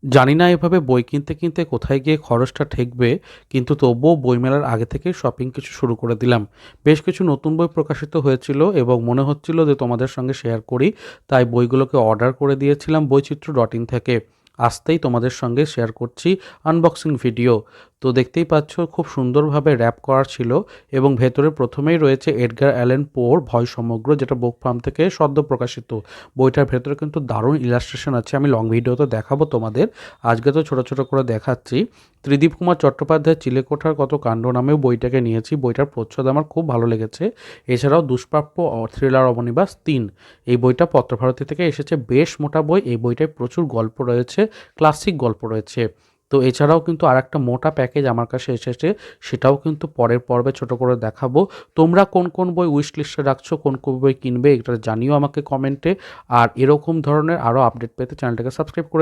জানি না এভাবে বই কিনতে কোথায় গিয়ে খরচটা ঠেকবে, কিন্তু তবুও বইমেলার আগে থেকেই শপিং কিছু শুরু করে দিলাম। বেশ কিছু নতুন বই প্রকাশিত হয়েছিল এবং মনে হচ্ছিল যে তোমাদের সঙ্গে শেয়ার করি, তাই বইগুলোকে অর্ডার করে দিয়েছিলাম বৈচিত্র্য.in থেকে। আসতেই তোমাদের সঙ্গে শেয়ার করছি আনবক্সিং ভিডিও। তো দেখতেই পাচ্ছ খুব সুন্দরভাবে র্যাপ করা ছিল এবং ভেতরে প্রথমেই রয়েছে এডগার অ্যালেন পোর ভয় সমগ্র, যেটা বুক ফার্ম থেকে সদ্য প্রকাশিত। বইটার ভেতরে কিন্তু দারুণ ইলাস্ট্রেশন আছে, আমি লং ভিডিওতে দেখাবো তোমাদের। আজকে তো ছোট ছোট করে দেখাচ্ছি। ত্রিদীপ কুমার চট্টোপাধ্যায়ের চিলেকোঠার কত কাণ্ড নামেও বইটাকে নিয়েছি। বইটার প্রচ্ছদ আমার খুব ভালো লেগেছে। এছাড়াও দুষ্প্রাপ্য থ্রিলার অবনিবাস ৩, এই বইটা পত্রভারতী থেকে এসেছে। বেশ মোটা বই, এই বইটায় প্রচুর গল্প রয়েছে, ক্লাসিক গল্প রয়েছে। তো এছাড়াও কিন্তু আর একটা মোটা প্যাকেজ আমার কাছে এসেছে, সেটাও কিন্তু পরের পর্বে ছোট করে দেখাবো। তোমরা কোন কোন বই উইশ লিস্টে রাখছো, কোন কোন বই কিনবে, এটা জানিও আমাকে কমেন্টে। আর এরকম ধরনের আরও আপডেট পেতে চ্যানেলটাকে সাবস্ক্রাইব করে